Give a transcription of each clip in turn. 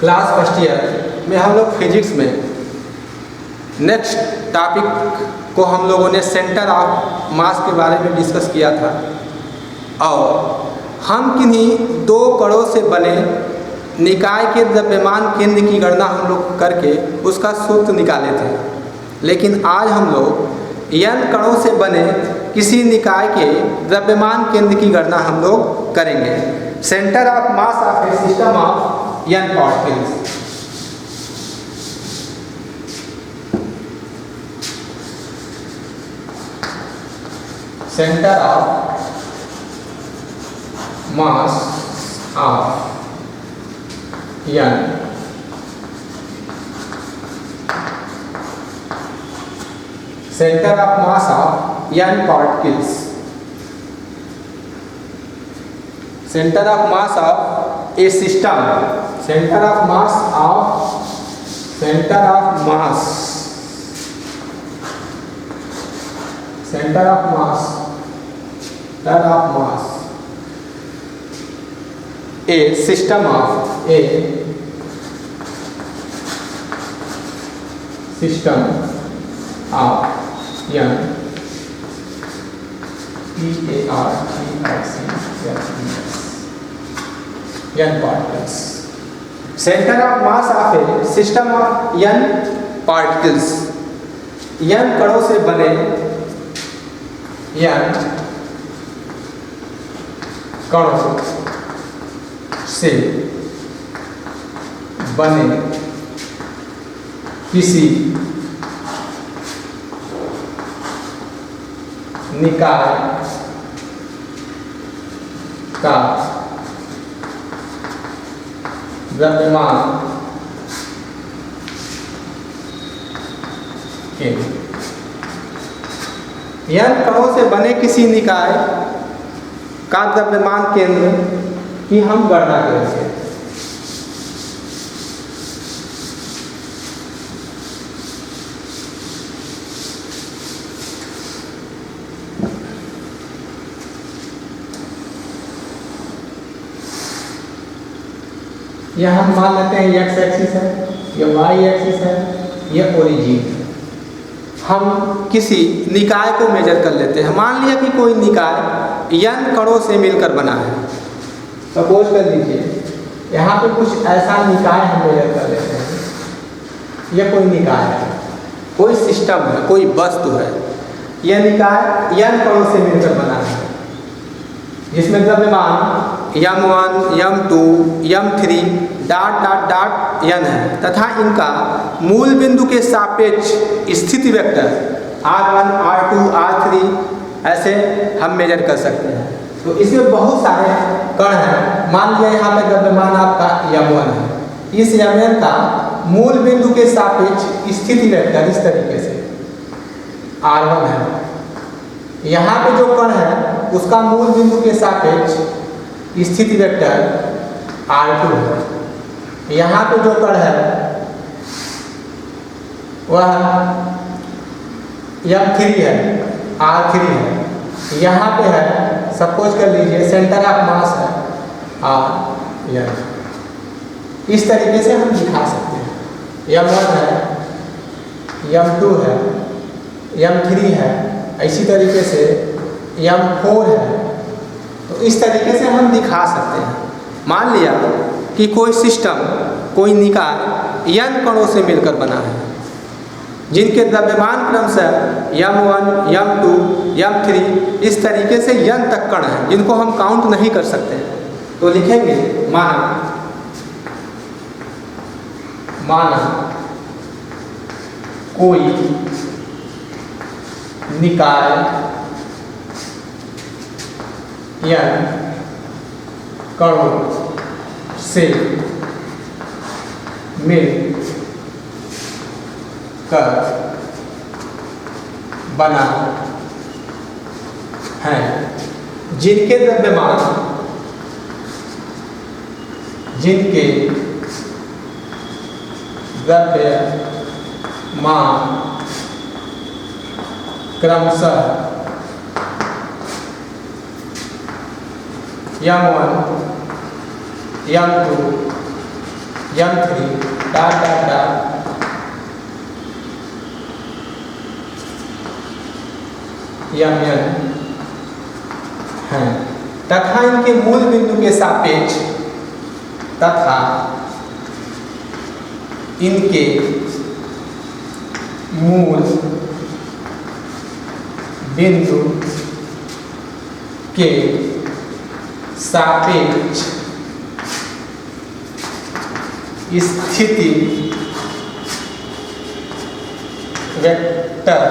Class first year में हम लोग फिजिक्स में नेक्स्ट टॉपिक को हम लोगों ने सेंटर ऑफ मास के बारे में डिस्कस किया था और हम किन्हीं दो कणों से बने निकाय के द्रव्यमान केंद्र की गणना हम लोग करके उसका सूत्र निकाले थे। लेकिन आज हम लोग n कणों से बने किसी निकाय के द्रव्यमान केंद्र की गणना हम लोग करेंगे। Centre of mass of A system of n particles. Centre of mass of n centre of mass of n particles. Centre of mass of A system. Centre of mass of centre of mass centre of mass centre of mass A system of A system of n n particles. Center of mass of a system of n particles. n कणों से बने n कणों से बने किसी निकाय का द्रव्यमान केंद्र। n कणों से बने किसी निकाय का द्रव्यमान केंद्र की हम गणना करेंगे। यह हम मान लेते हैं x एक्सिस है, यह y एक्सिस है, यह ओरिजिन है। हम किसी निकाय को मेजर कर लेते हैं। मान लिया कि कोई निकाय n कणों से मिलकर बना है। सपोज कर लीजिए यहाँ पे कुछ ऐसा निकाय हम मेजर कर लेते हैं। यह कोई निकाय है, कोई सिस्टम है, कोई वस्तु है। यह निकाय n कणों से मिलकर बना है जिसमें द्रव्यमान m1, m2, m3 dot dot dot n है तथा इनका मूल बिंदु के सापेक्ष स्थिति वेक्टर r1, r2, r3 ऐसे हम मेजर कर सकते हैं। तो इसमें बहुत सारे कण हैं। मान लिया यहाँ पे द्रव्यमान आपका m1 है। इस mn का मूल बिंदु के सापेक्ष स्थिति वेक्टर इस तरीके से r1 है। यहाँ पे जो कण है उसका मूल बिंदु के सापेक्ष स्थिति वेक्टर r2 है। यहाँ पे जो कण है वह m3 है, r3 है। यहाँ पे है, सपोज कर लीजिए सेंटर ऑफ मास है r n। इस तरीके से हम दिखा सकते हैं। m1 है, m2 है, m3 है, इसी तरीके से m4 है। तो इस तरीके से हम दिखा सकते हैं। मान लिया कि कोई सिस्टम, कोई निकाय n कणों से मिलकर बना है जिनके द्रव्यमान क्रमशः m1, m2, m3 इस तरीके से n तक कण हैं जिनको हम काउंट नहीं कर सकते। तो लिखेंगे माना कोई निकाय n कणों से मिल कर बना है जिनके द्रव्यमान क्रमशः m1, m2, M3 dot dot dot Mn हैं तथा इनके मूल बिंदु के सापेक्ष तथा इनके मूल बिंदु के सापेक्ष स्थिति वेक्टर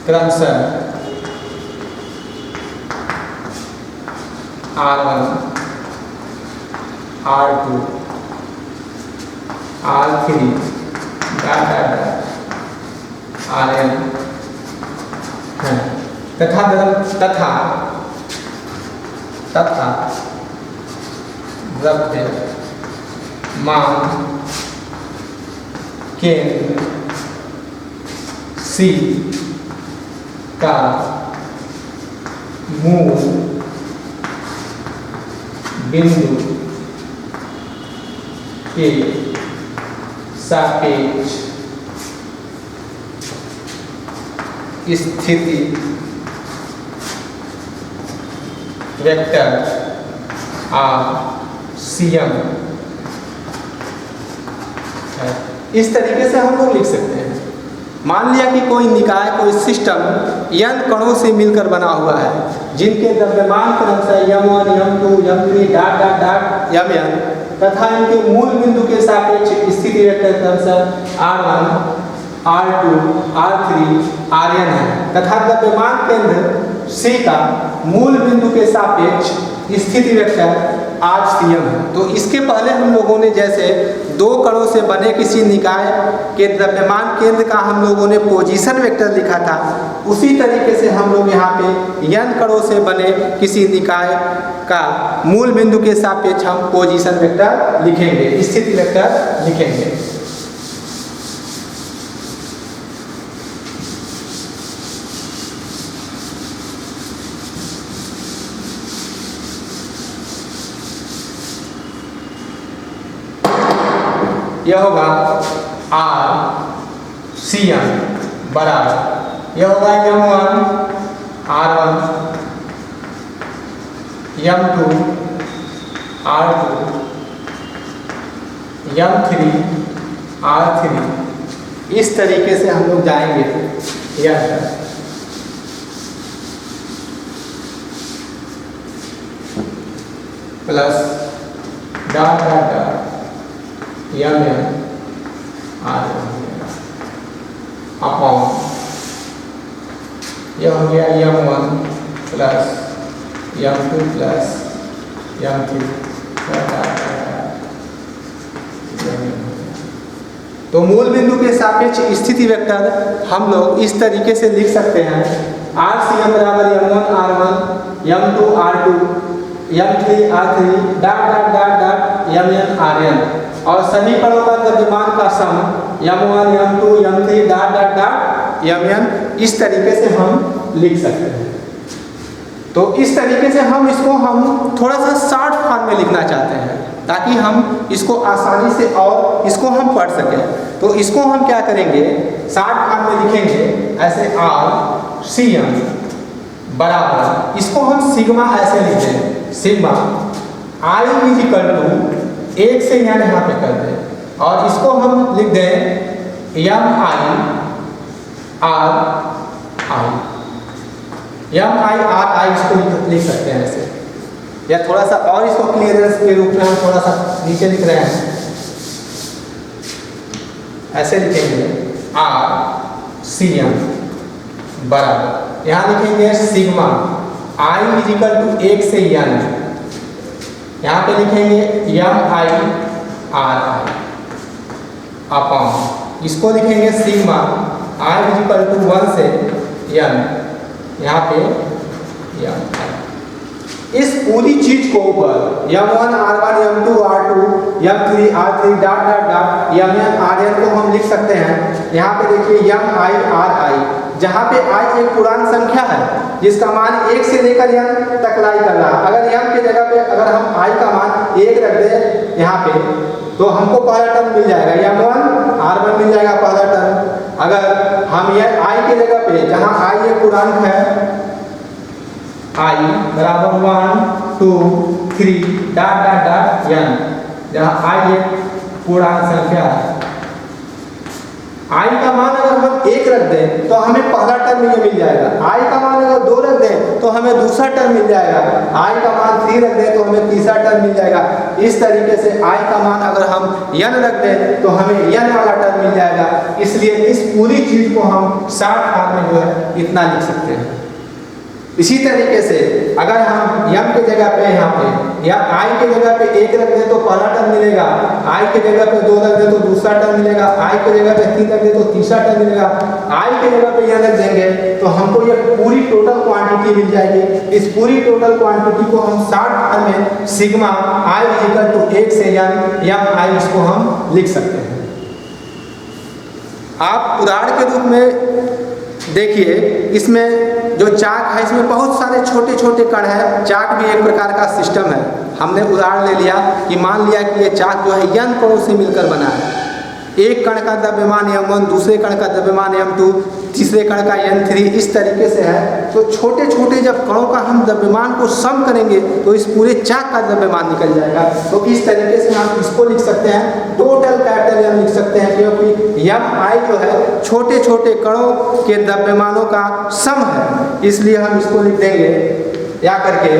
क्रमशः R1 R2 R3 dot dot dot Rn है तथा द्रव्यमान केंद्र C का मूल बिंदु के सापेक्ष स्थिति वेक्टर RCM है। इस तरीके से हम लोग लिख सकते हैं। मान लिया कि कोई निकाय, कोई सिस्टम n कणों से मिलकर बना हुआ है, जिनके द्रव्यमान क्रमशः M1 M2 M3 dot dot dot Mn तथा इनके मूल बिंदु के सापेक्ष स्थिति वेक्टर क्रमशः R1 R2 R3 Rn है तथा द्रव्यमान केंद्र C का मूल बिंदु के सापेक्ष स्थिति वेक्टर RCM है। तो इसके पहले हम लोगों ने जैसे दो कणों से बने किसी निकाय के द्रव्यमान केंद्र का हम लोगों ने पोजीशन वेक्टर लिखा था, उसी तरीके से हम लोग यहाँ पे n कणों से बने किसी निकाय का मूल बिंदु के सापेक्ष हम पोजीशन वेक्टर लिखेंगे, स्थिति वेक्टर लिखेंगे। यह होगा RCM बराबर, यह होगा M1 R1 M2 R2 M3 R3। इस तरीके से हम लोग जाएंगे यह plus dot dot dot Mn upon यह हो गया M1 plus M2 plus M3। तो मूल बिंदु के सापेक्ष स्थिति वेक्टर हम लोग इस तरीके से लिख सकते हैं। RCM बराबर M1 R1 M2 R2 M3 R3 dot dot dot dot Mn Rn और सभी कणों का द्रव्यमान का सम M1 M2 M3 dot dot dot Mn। इस तरीके से हम लिख सकते हैं। तो इस तरीके से हम थोड़ा सा शॉर्ट फॉर्म में लिखना चाहते हैं ताकि हम इसको आसानी से और इसको हम पढ़ सकें। तो इसको हम क्या करेंगे, शॉर्ट फॉर्म में लिखेंगे ऐसे RCM बराबर, इसको हम सिग्मा ऐसे लिखते हैं, sigma I is equal to एक से यहाँ पे कर दें और इसको हम लिख दें MI RI इसको लिख सकते हैं ऐसे, या थोड़ा सा और इसको क्लियरेंस के रूप में हम थोड़ा सा नीचे लिख रहे हैं, ऐसे लिखेंगे RCM बराबर, यहाँ लिखेंगे sigma I is equal to एक से n, यहाँ पे लिखेंगे MI RI अपॉन, इसको लिखेंगे sigma I is equal to 1 से n, यहाँ पे M। इस पूरी चीज को ऊपर M1 R1 M2 R2 M3 R3 dot dot dot Mn Rn को हम लिख सकते हैं। यहाँ पे देखिए Mi Ri, जहाँ पे i एक पूर्णांक संख्या है जिसका मान 1 से लेकर n तक लाई कर रहा है। अगर m की जगह पे अगर हम i का मान 1 रख दें यहाँ पे तो हमको पहला टर्म मिल जाएगा M1 R1 मिल जाएगा पहला टर्म। अगर हम ये i की जगह पे जहाँ i एक पूर्णांक है i बराबर 1 2 3 डॉट डॉट डॉट n, जहाँ i एक पूर्णांक संख्या है, i का मान अगर हम 1 रख दें तो हमें पहला टर्म ये मिल जाएगा। i का मान अगर 2 रख दें तो हमें दूसरा टर्म मिल जाएगा। i का मान 3 रख दें तो हमें तीसरा टर्म मिल जाएगा। इस तरीके से i का मान अगर हम n रख दें तो हमें n वाला टर्म मिल जाएगा। इसलिए इस पूरी चीज को हम शॉर्ट फॉर्म में जो है इतना लिख सकते हैं। इसी तरीके से अगर हम m के जगह पे यहाँ पे या i के जगह पे 1 रख दें तो पहला टर्म मिलेगा, i के जगह पे 2 रख दें तो दूसरा टर्म मिलेगा, i के जगह पे 3 रख दें तो तीसरा टर्म मिलेगा, i के जगह पे n रख देंगे तो हमको ये पूरी टोटल क्वांटिटी मिल जाएगी। इस पूरी टोटल क्वांटिटी को हम शॉर्ट फॉर्म में सिग्मा i इक्वल टू 1 से n mi इसको हम लिख सकते हैं। आप उदाहरण के रूप में देखिए, इसमें जो चाक है इसमें बहुत सारे छोटे छोटे कण है। चाक भी एक प्रकार का सिस्टम है। हमने उदाहरण ले लिया कि मान लिया कि ये चाक जो है n कणों से मिलकर बना है। एक कण का द्रव्यमान m1, दूसरे कण का द्रव्यमान m2, तीसरे कण का n3, इस तरीके से है। तो छोटे छोटे जब कणों का हम द्रव्यमान को सम करेंगे तो इस पूरे चाक का द्रव्यमान निकल जाएगा। तो इस तरीके से हम इसको लिख सकते हैं, टोटल कैपिटल M लिख सकते हैं, क्योंकि mi जो है छोटे छोटे कणों के द्रव्यमानों का सम है। इसलिए हम इसको लिख देंगे या करके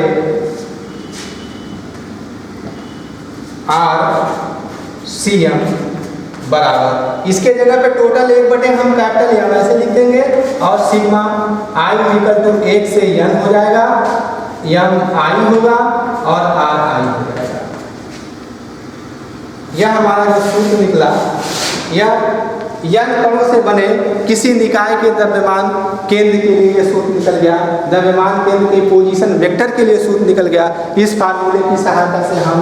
RCM बराबर, इसके जगह पे टोटल 1/, हम कैपिटल M ऐसे लिख देंगे और सिग्मा i इक्वल टू 1 से n हो जाएगा, mi होगा और ri हो जाएगा। यह हमारा जो सूत्र निकला, यह n कणों से बने किसी निकाय के द्रव्यमान केंद्र के लिए ये सूत्र निकल गया। द्रव्यमान केंद्र के पोजीशन वेक्टर के लिए सूत्र निकल गया। इस फार्मूले की सहायता से हम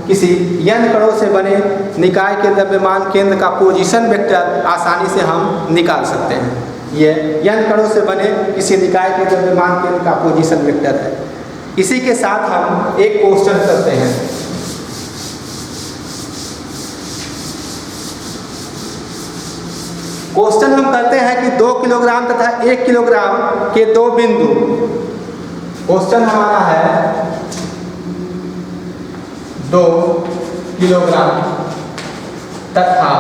किसी n कणों से बने निकाय के द्रव्यमान केंद्र का पोजीशन वेक्टर आसानी से हम निकाल सकते हैं। ये n कणों से बने किसी निकाय के द्रव्यमान केंद्र का पोजीशन वेक्टर है। इसी के साथ हम एक क्वेश्चन करते हैं। क्वेश्चन हम करते हैं कि 2 किलोग्राम तथा 1 किलोग्राम के दो बिंदु। क्वेश्चन हमारा है 2 किलोग्राम तथा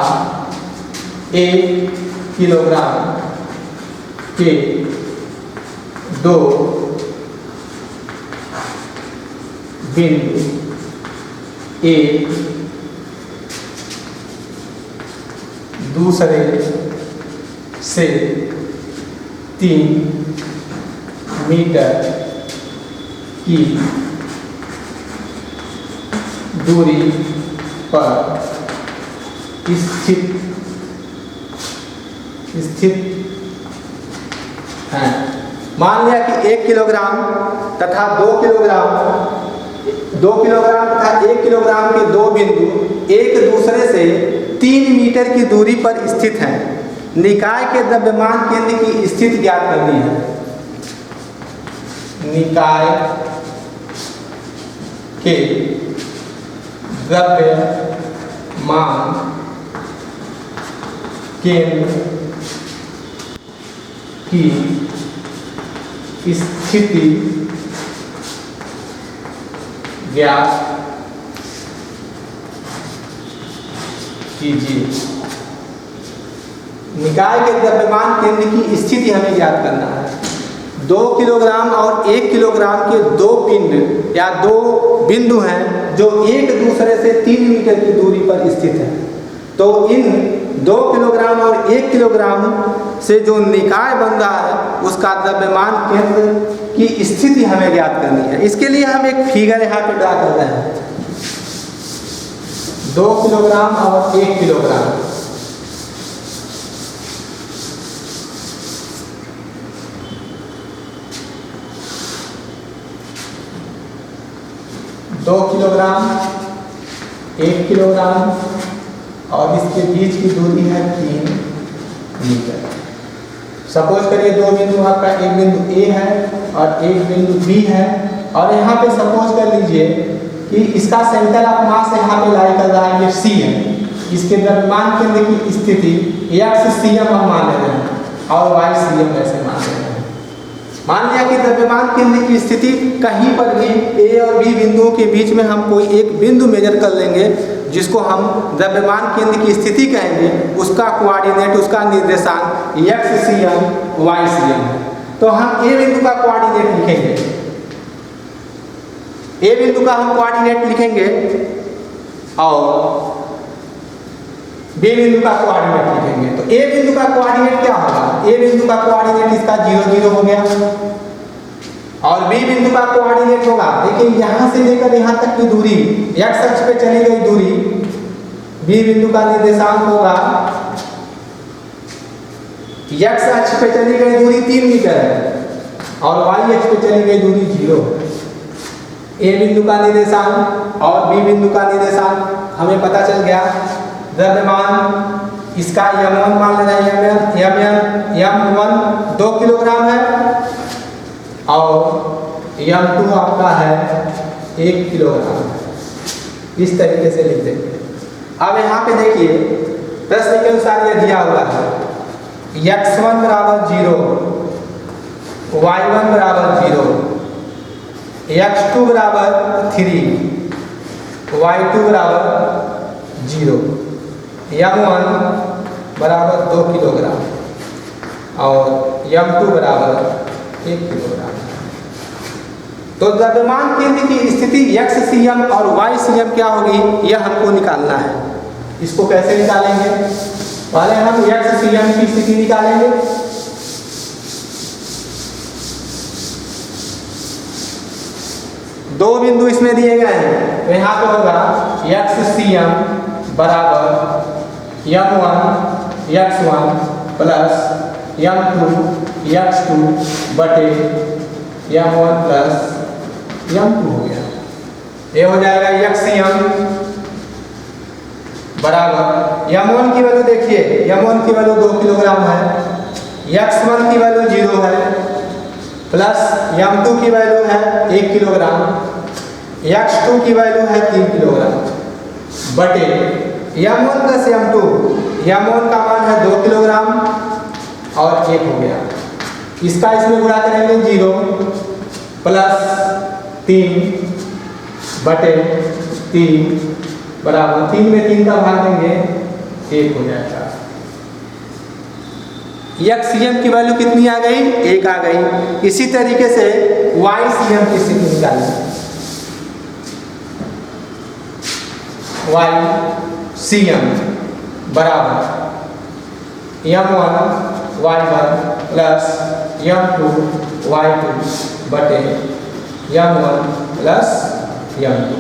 1 किलोग्राम के दो बिंदु एक दूसरे से 3 मीटर की दूरी पर स्थित हैं। मान लिया कि 1 किलोग्राम तथा 2 किलोग्राम तथा 1 किलोग्राम के दो बिंदु एक दूसरे से 3 मीटर की दूरी पर स्थित हैं। निकाय के द्रव्यमान केंद्र की स्थिति ज्ञात करनी है। निकाय के द्रव्यमान केंद्र की स्थिति ज्ञात कीजिए। निकाय के द्रव्यमान केंद्र की स्थिति हमें ज्ञात करना है। 2 किलोग्राम और 1 किलोग्राम के दो पिंड या दो बिंदु हैं जो एक दूसरे से 3 मीटर की दूरी पर स्थित हैं। तो इन 2 किलोग्राम और 1 किलोग्राम से जो निकाय बन रहा है उसका द्रव्यमान केंद्र की स्थिति हमें ज्ञात करनी है। इसके लिए हम एक फिगर यहाँ पे ड्रा कर रहे हैं। 2 किलोग्राम और 1 किलोग्राम दो किलोग्राम 1 किलोग्राम और इसके बीच की दूरी है 3 मीटर। सपोज करिए दो बिंदु आपका, एक बिंदु ए है और एक बिंदु बी है, और यहाँ पे सपोज कर लीजिए कि इसका सेंटर ऑफ मास यहाँ पे लाई कर रहा है, ये सी है। इसके द्रव्यमान केंद्र की स्थिति एक्स सी एम हम मान रहे हैं और वाई सी एम ऐसे मान रहे हैं। मान लिया कि द्रव्यमान केंद्र की स्थिति कहीं पर भी ए और बी बिंदुओं के बीच में हम कोई एक बिंदु मेजर कर लेंगे, जिसको हम द्रव्यमान केंद्र की स्थिति कहेंगे। उसका कोऑर्डिनेट, उसका निर्देशांक X C M Y C M है। तो हम ए बिंदु का कोऑर्डिनेट लिखेंगे, ए बिंदु का हम कोऑर्डिनेट लिखेंगे और बी बिंदु का कोऑर्डिनेट लिखेंगे। तो ए बिंदु का कोऑर्डिनेट क्या होगा? ए बिंदु का कोऑर्डिनेट इसका 0 0 हो गया, और बी बिंदु का कोऑर्डिनेट होगा, देखिए यहाँ से लेकर यहाँ तक की दूरी, एक्स अक्ष पे चली गई दूरी, बी बिंदु का निर्देशांक होगा, एक्स अक्ष पे चली गई दूरी 3 मीटर है और वाई अक्ष पे चली गई दूरी 0 है। ए बिंदु का निर्देशांक और बी बिंदु का निर्देशांक हमें पता चल गया। द्रव्यमान इसका m1 मान लेना है, m1 2 किलोग्राम है और m2 आपका है 1 किलोग्राम। इस तरीके से लिख देंगे। अब यहाँ पे देखिए प्रश्न के अनुसार यह दिया हुआ है x1 बराबर 0, y1 बराबर 0, x2 बराबर 3, y2 बराबर 0, m1 बराबर 2 किलोग्राम और m2 बराबर 1 किलोग्राम। तो द्रव्यमान केंद्र की स्थिति एक्स सी एम और वाई सी एम क्या होगी, यह हमको निकालना है। इसको कैसे निकालेंगे? पहले हम एक्स सी एम की स्थिति निकालेंगे। दो बिंदु इसमें दिए गए हैं, तो यहाँ पे होगा एक्स सी एम बराबर m1 प्लस m2 x2 बटे m1 प्लस m2 हो गया। ये हो जाएगा xm बराबर m1 की वैल्यू देखिए, m1 की वैल्यू 2 किलोग्राम है, x1 की वैल्यू 0 है, प्लस m2 की वैल्यू है 1 किलोग्राम, x2 की वैल्यू है 3 किलोग्राम बटे m1 प्लस m2, m1 का मान है 2 किलोग्राम और 1 हो गया। इसका इसमें गुणा करेंगे 0 प्लस 3 बटे 3 बराबर 3 में 3 का भाग देंगे 1 हो जाएगा। एक्स सी एम की वैल्यू कितनी आ गई? 1 आ गई। इसी तरीके से वाई सी एम की स्थिति निकालेंगे। वाई सी एम बराबर m1 y1 plus m2 y2 बटे m1 प्लस m2।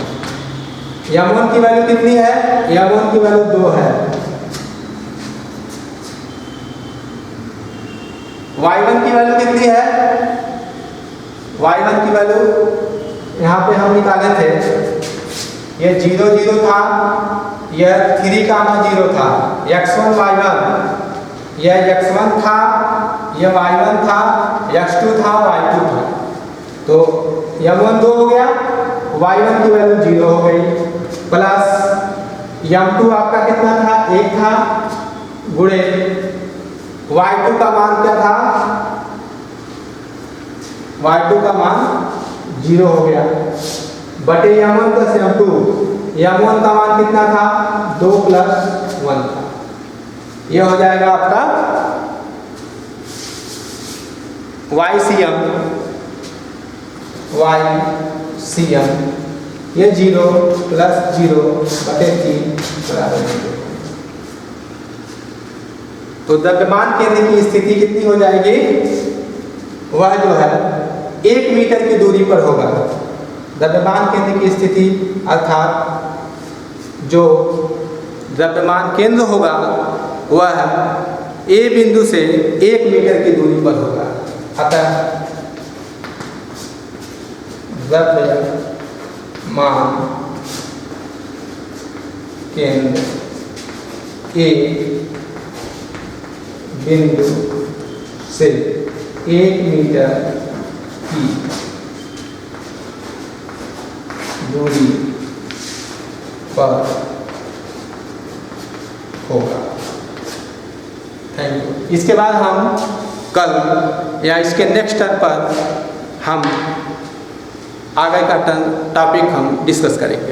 m1 की वैल्यू कितनी है? m1 की वैल्यू 2 है, y1 की वैल्यू कितनी है? y1 की वैल्यू यहाँ पे हम निकाले थे, ये 0 0 था, यह 3 का 0 था, x1 y1, यह x1 था, यह y1 था, x2 था, y2 था। तो m1 2 हो गया, y1 की वैल्यू 0 हो गई, प्लस m2 आपका कितना था? 1 था, गुणे y2 का मान क्या था? y2 का मान 0 हो गया बटे m1 प्लस m2, m1 का मान कितना था? 2 प्लस 1 था। यह हो जाएगा आपका YCM, ये 0 प्लस 0 बटे 3 बराबर 0। तो द्रव्यमान केंद्र की स्थिति कितनी हो जाएगी? वह जो है 1 मीटर की दूरी पर होगा। द्रव्यमान केंद्र की स्थिति अर्थात जो द्रव्यमान केंद्र होगा वह ए बिंदु से 1 मीटर की दूरी पर होगा। अतः द्रव्यमान केंद्र ए बिंदु से 1 मीटर की दूरी पर होगा। Thank you. इसके बाद हम कल या इसके नेक्स्ट टर्न पर हम आगे का टॉपिक हम डिस्कस करेंगे।